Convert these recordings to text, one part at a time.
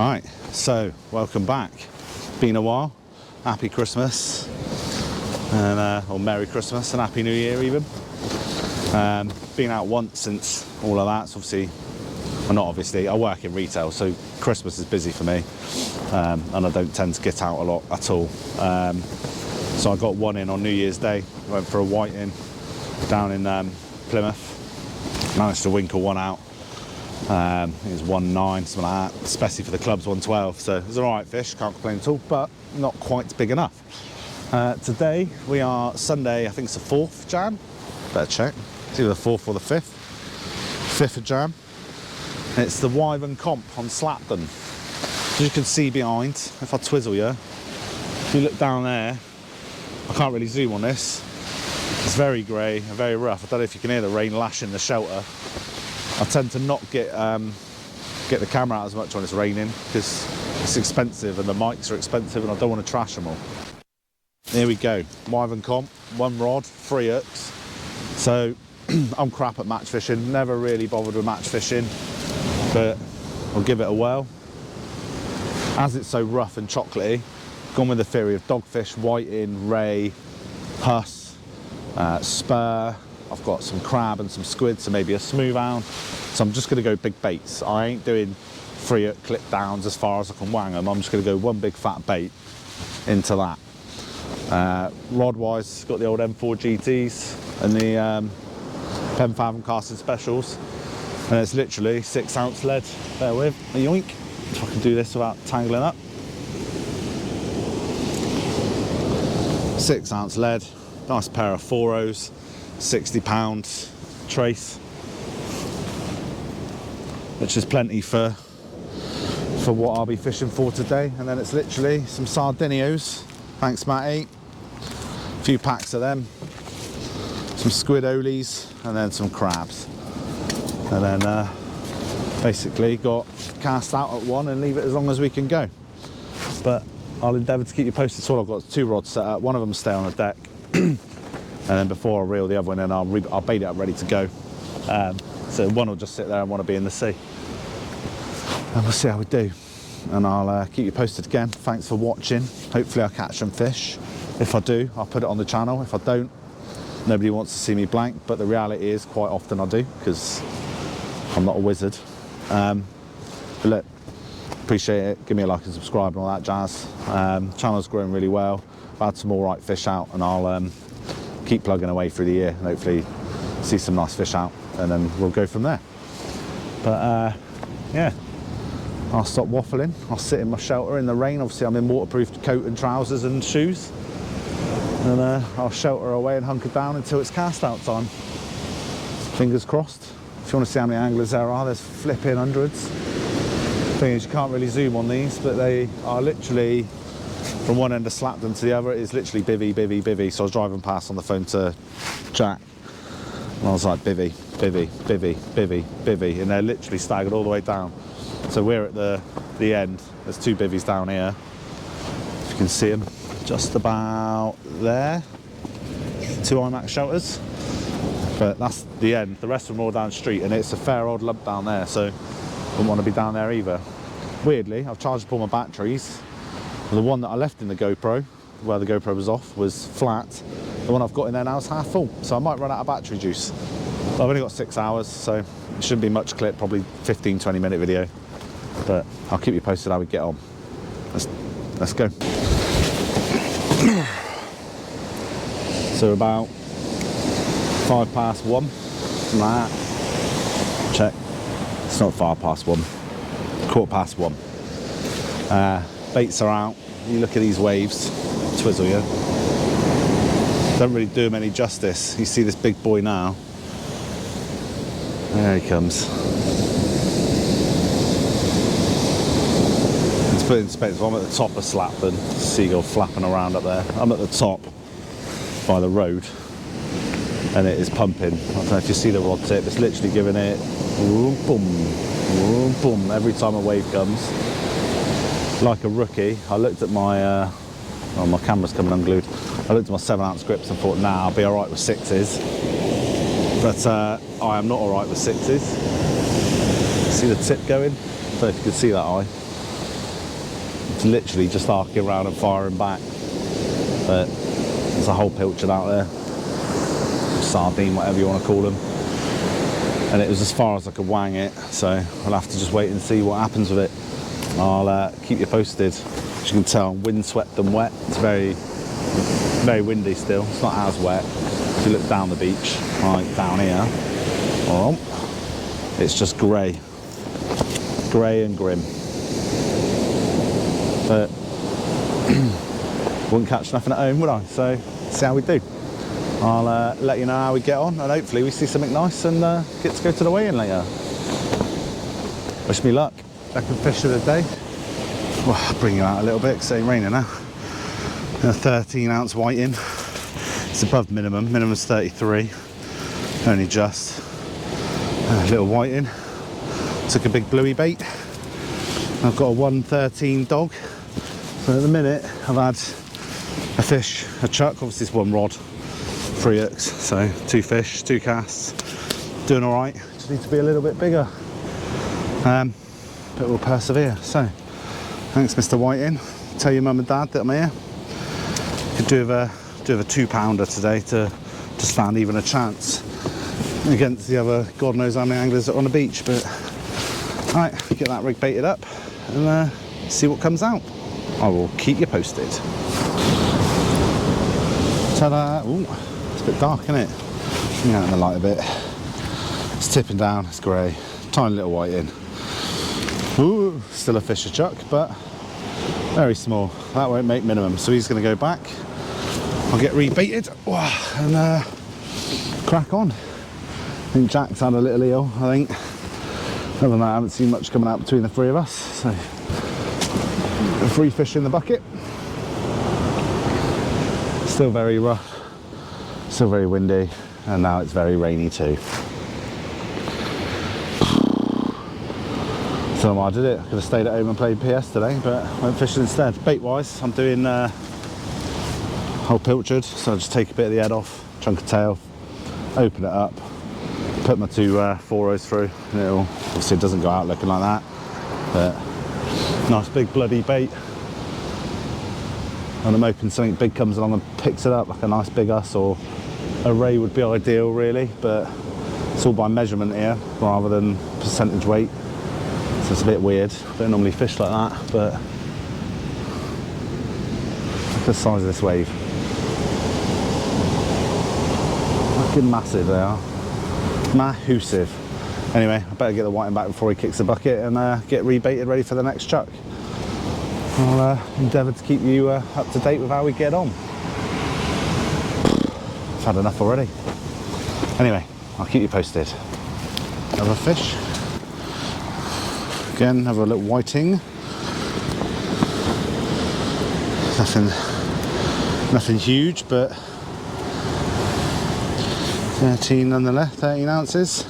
Alright, so welcome back. Been a while. Happy Christmas and or Merry Christmas and Happy New Year even. Been out once since all of that. So obviously, well, not obviously, I work in retail, so Christmas is busy for me, and I don't tend to get out a lot at all. So I got one in on New Year's Day. Went for a whiting down in Plymouth. Managed to winkle one out. It was 1.9, something like that. Especially for the club's 1.12, so it was an alright fish, can't complain at all, but not quite big enough. Today we are Sunday, I think it's the 4th Jan. Better check. It's either the 4th or the 5th. 5th of Jan. It's the Wyvern comp on Slapton. As you can see behind, if I twizzle you, if you look down there, I can't really zoom on this. It's very grey and very rough. I don't know if you can hear the rain lashing the shelter. I tend to not get the camera out as much when it's raining because it's expensive and the mics are expensive and I don't want to trash them all. Here we go, Wyvern comp, 1 rod, 3 hooks. So I'm crap at match fishing, never really bothered with match fishing, but I'll give it a whirl. As it's so rough and chocolatey, gone with the theory of dogfish, whiting, ray, huss, spur. I've got some crab and some squid, so maybe a smooth hound. So I'm just going to go big baits. I ain't doing 3 hook clip downs as far as I can wang them. I'm just going to go 1 big fat bait into that. Rod wise, got the old M4 GTs and the Pen Fathom casting specials. And it's literally 6 ounce lead. Bear with, a yoink. If I can do this without tangling up. 6 ounce lead, nice pair of 4.0s. £60 trace, which is plenty for what I'll be fishing for today. And then it's literally some sardinios, thanks Matty, a few packs of them, some squid olies, and then some crabs. And then basically got cast out at 1 and leave it as long as we can go. But I'll endeavour to keep you posted. So I've got 2 rods set up, one of them stay on the deck. And then before I reel the other one in, I'll bait it up ready to go. So one will just sit there and want to be in the sea. And we'll see how we do. And I'll keep you posted again. Thanks for watching. Hopefully I'll catch some fish. If I do, I'll put it on the channel. If I don't, nobody wants to see me blank. But the reality is quite often I do, because I'm not a wizard. But look, appreciate it. Give me a like and subscribe and all that jazz. Channel's growing really well. I've had some all right fish out, and I'll keep plugging away through the year and hopefully see some nice fish out, and then we'll go from there. But yeah, I'll stop waffling. I'll sit in my shelter in the rain. Obviously I'm in waterproof coat and trousers and shoes, and I'll shelter away and hunker down until it's cast out time. Fingers crossed. If you want to see how many anglers there are, there's flipping hundreds. The thing is, you can't really zoom on these, but they are literally from one end of Slapton to the other. It is literally bivvy, bivvy, bivvy. So I was driving past on the phone to Jack, and I was like, bivvy, bivvy, bivvy, bivvy, bivvy, and they're literally staggered all the way down. So we're at the end. There's 2 bivvies down here. If you can see them, just about there. 2 IMAX shelters. But that's the end. The rest of them are all down the street, and it's a fair old lump down there, so wouldn't want to be down there either. Weirdly, I've charged up all my batteries. The one that I left in the GoPro, where the GoPro was off, was flat. The one I've got in there now is half full, so I might run out of battery juice. But I've only got 6 hours, so it shouldn't be much clip, probably 15-20 minute video. But I'll keep you posted how we get on. Let's go. So about 5 past 1, something like that. Check. It's not 5 past 1. 1:15. Baits are out. You look at these waves, twizzle you. Don't really do them any justice. You see this big boy now. There he comes. Let's put it in perspective. I'm at the top of Slapton. Seagull flapping around up there. I'm at the top by the road, and it is pumping. I don't know if you see the rod tip. It's literally giving it boom, boom, boom every time a wave comes. Like a rookie, I looked at my, oh, my camera's coming unglued. I looked at my 7 ounce grips and thought, nah, I'll be all right with 6s. But I am not all right with 6s. See the tip going? I don't know if you can see that eye. It's literally just arcing around and firing back. But there's a whole pilchard out there. Sardine, whatever you want to call them. And it was as far as I could wang it, so I'll have to just wait and see what happens with it. I'll keep you posted. As you can tell, windswept and wet. It's very, very windy still. It's not as wet. If you look down the beach, right down here, it's just grey. Grey and grim. But wouldn't catch nothing at home, would I? So, see how we do. I'll let you know how we get on, and hopefully we see something nice and get to go to the weigh-in later. Wish me luck. Second fish of the day. Well, I'll bring you out a little bit because it's raining now. A 13-ounce whiting. It's above minimum. Minimum's 33. Only just. A little whiting. Took a big bluey bait. I've got a 113 dog. So at the minute I've had a fish, a chuck, obviously it's one rod. 3 hooks, so 2 fish, 2 casts, doing all right. Just need to be a little bit bigger, but we'll persevere. So, thanks, Mr. Whiting. Tell your mum and dad that I'm here. Could do with a 2-pounder today to stand even a chance against the other God knows how many anglers that are on the beach. But all right, get that rig baited up and see what comes out. I will keep you posted. Ta-da! Ooh. It's a bit dark, isn't it? Bring out in the light a bit. It's tipping down, it's grey. Tiny little whiting. Ooh, still a fisher chuck, but very small. That won't make minimum, so he's going to go back. I'll get rebaited and crack on. I think Jack's had a little eel, I think. Other than that, I haven't seen much coming out between the 3 of us. So, 3 fish in the bucket. Still very rough. Still very windy, and now it's very rainy too. So I did it. I could have stayed at home and played PS today, but went fishing instead. Bait wise, I'm doing whole pilchard, so I'll just take a bit of the head off, chunk of tail, open it up, put my 2 4-0s through, and it'll, obviously it doesn't go out looking like that, but nice big bloody bait. And I'm hoping something big comes along and picks it up, like a nice big us, or a ray would be ideal really, but it's all by measurement here rather than percentage weight, so it's a bit weird. I don't normally fish like that, but look at the size of this wave. Fucking massive they are. Massive. Anyway, I better get the whiting back before he kicks the bucket and get rebaited ready for the next chuck. I'll endeavour to keep you up to date with how we get on. I've had enough already. Anyway, I'll keep you posted. Another fish. Again, have a little whiting. Nothing huge, but 13 nonetheless, 13 ounces.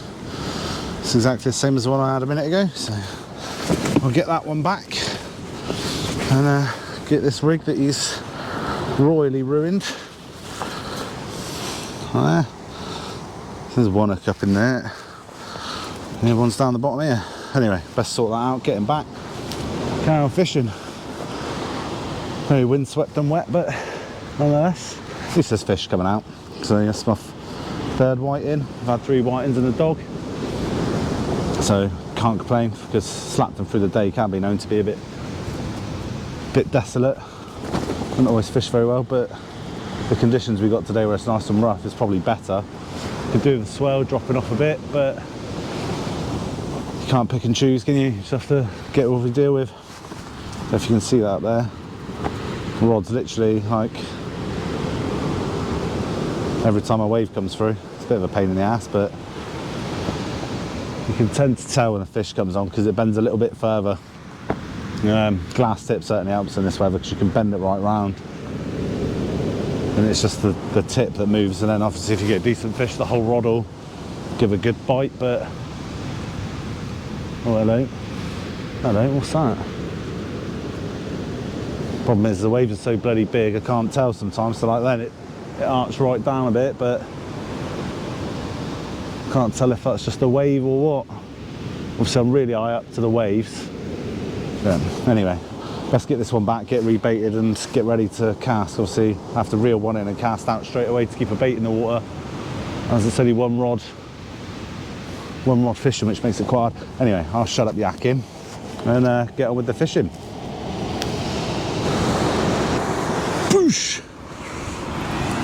It's exactly the same as the one I had a minute ago, so I'll get that one back and get this rig that he's royally ruined. There. There's one hook up in there. The other one's down the bottom here. Anyway, best sort that out, get him back. Carry on fishing. Very windswept and wet, but nonetheless, at least there's fish coming out. So that's my 3rd whiting. I've had 3 whitings and a dog. So can't complain, because Slapton through the day can be known to be a bit desolate. Don't always fish very well, but the conditions we got today where it's nice and rough is probably better. Could do with the swell dropping off a bit, but you can't pick and choose, can you? You just have to get what we deal with. If you can see that there, the rod's literally like every time a wave comes through. It's a bit of a pain in the ass, but you can tend to tell when a fish comes on because it bends a little bit further. Glass tip certainly helps in this weather because you can bend it right round, and it's just the tip that moves, and then obviously if you get decent fish the whole rod will give a good bite. But oh, hello, what's that? Problem is the waves are so bloody big I can't tell sometimes, so like then it arcs right down a bit, but can't tell if that's just a wave or what. Obviously I'm really high up to the waves. Yeah. Anyway, let's get this one back, get rebaited and get ready to cast. Obviously I have to reel one in and cast out straight away to keep a bait in the water, as it's only one rod fishing, which makes it quite hard. Anyway, I'll shut up yakking and get on with the fishing. Boosh!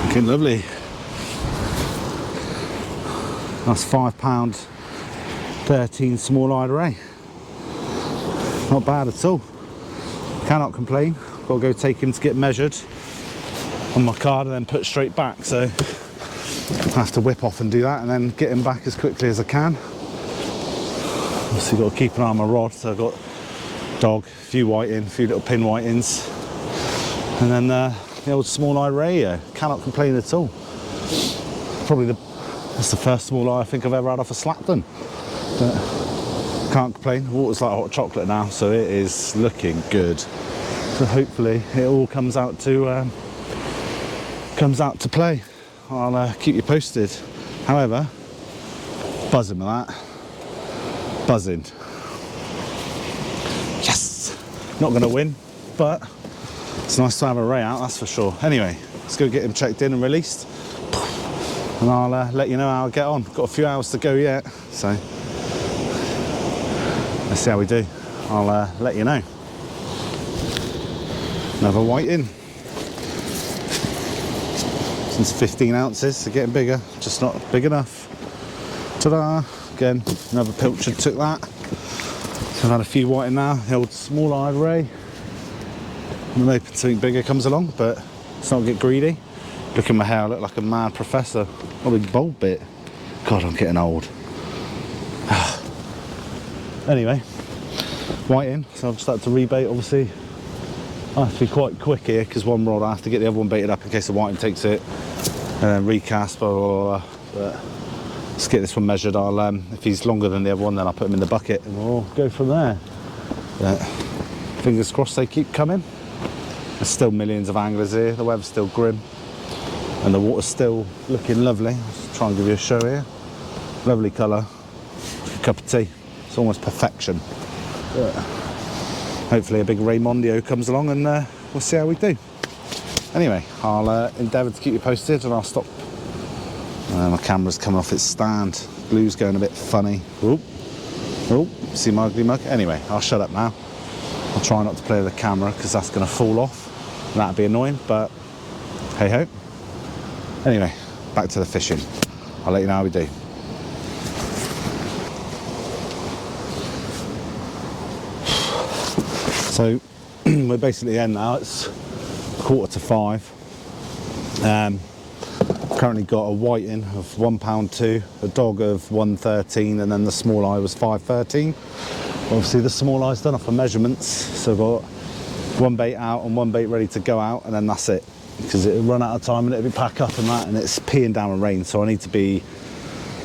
Looking lovely. That's £5, 13 small-eyed ray. Not bad at all. Cannot complain. Got to go take him to get measured on my card and then put straight back. So I have to whip off and do that and then get him back as quickly as I can. Obviously got to keep an eye on my rod. So I've got dog, a few whiting, a few little pin whitings, and then the old small-eyed ray. Cannot complain at all. Probably that's the first small eye I think I've ever had off a Slapton. But can't complain. The water's like hot chocolate now, so it is looking good. So hopefully it all comes out to play. I'll keep you posted. However, buzzing with that. Buzzing. Yes! Not going to win, but it's nice to have a ray out, that's for sure. Anyway, let's go get him checked in and released, and I'll let you know how I get on. Got a few hours to go yet, so let's see how we do. I'll let you know. Another whiting. Since 15 ounces, so getting bigger, just not big enough. Ta-da! Again, another pilchard took that. So I've had a few whiting now. The old small-eyed ray. I'm hoping something bigger comes along, but let's not get greedy. Look at my hair, I look like a mad professor. Oh, big bald bit. God, I'm getting old. Anyway, whiting, so I've just had to rebait. Obviously I have to be quite quick here because one rod I have to get the other one baited up in case the whiting takes it, and then recast, blah, blah, blah. But let's get this one measured. I'll if he's longer than the other one, then I'll put him in the bucket and we'll go from there. But fingers crossed they keep coming. There's still millions of anglers here, the weather's still grim and the water's still looking lovely. I'll just try and give you a show here. Lovely colour, a cup of tea. It's almost perfection. But hopefully a big Raymondio comes along and we'll see how we do. Anyway, I'll endeavour to keep you posted, and I'll stop. My camera's coming off its stand. Blue's going a bit funny. Oop. Oop. See my ugly mug? Anyway, I'll shut up now. I'll try not to play with the camera because that's going to fall off. And that'd be annoying, but hey ho. Anyway, back to the fishing. I'll let you know how we do. So we're basically in now. It's 4:45. Currently got a whiting of £1.2, a dog of 1.13, and then the small eye was 5.13. Obviously the small eye's done off for measurements, so I've got one bait out and one bait ready to go out, and then that's it, because it'll run out of time and it'll be pack up and that, and it's peeing down with rain, so I need to be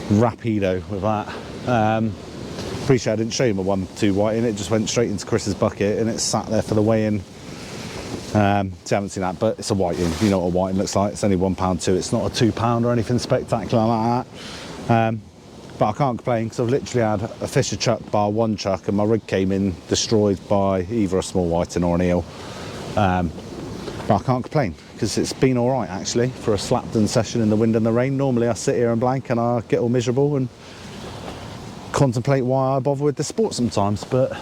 rapido with that. Appreciate I didn't show you my 1.2 whiting. It just went straight into Chris's bucket and it's sat there for the weigh-in. So I haven't seen that, but it's a whiting. You know what a whiting looks like. It's only £1.2. It's not a £2 or anything spectacular like that. But I can't complain because I've literally had a fisher chuck bar one chuck, and my rig came in destroyed by either a small whiting or an eel. But I can't complain because it's been all right actually for a Slapton session in the wind and the rain. Normally I sit here and blank and I get all miserable and contemplate why I bother with the sport sometimes. But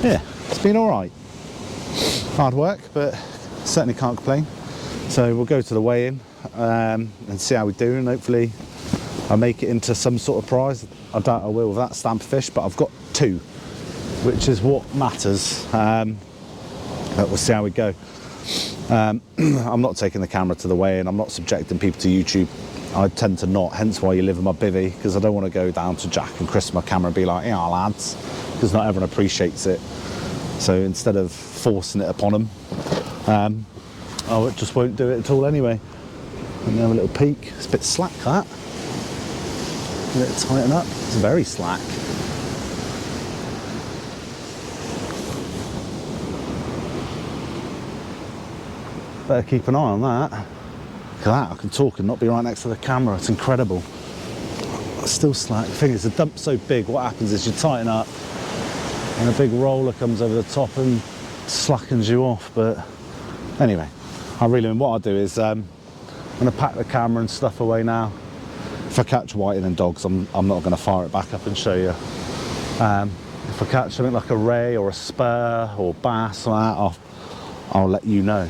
yeah, it's been all right. Hard work, but certainly can't complain. So we'll go to the weigh-in and see how we do, and hopefully I make it into some sort of prize. I doubt I will with that stamp fish, but I've got two, which is what matters. But we'll see how we go. I'm not taking the camera to the weigh-in. I'm not subjecting people to YouTube. I tend to not, hence why you live in my bivvy, because I don't want to go down to Jack and Chris my camera and be like, yeah lads, because not everyone appreciates it. So instead of forcing it upon them, I just won't do it at all anyway. Let me have a little peek. It's a bit slack that. Let it tighten up. It's very slack. Better keep an eye on that. Look at that, I can talk and not be right next to the camera. It's incredible. It's still slack. The thing is, the dump's so big, what happens is you tighten up and a big roller comes over the top and slackens you off. But anyway, what I'll do is I'm going to pack the camera and stuff away now. If I catch whiting and dogs, I'm not going to fire it back up and show you. If I catch something like a ray or a spur or bass or that, I'll let you know.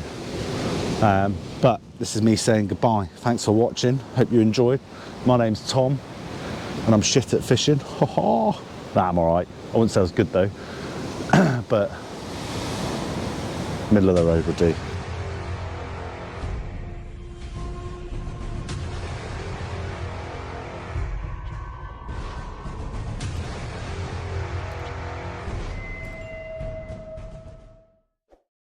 But this is me saying goodbye. Thanks for watching. Hope you enjoyed. My name's Tom and I'm shit at fishing. Nah, I'm alright. I wouldn't say I was good though. But middle of the road would do.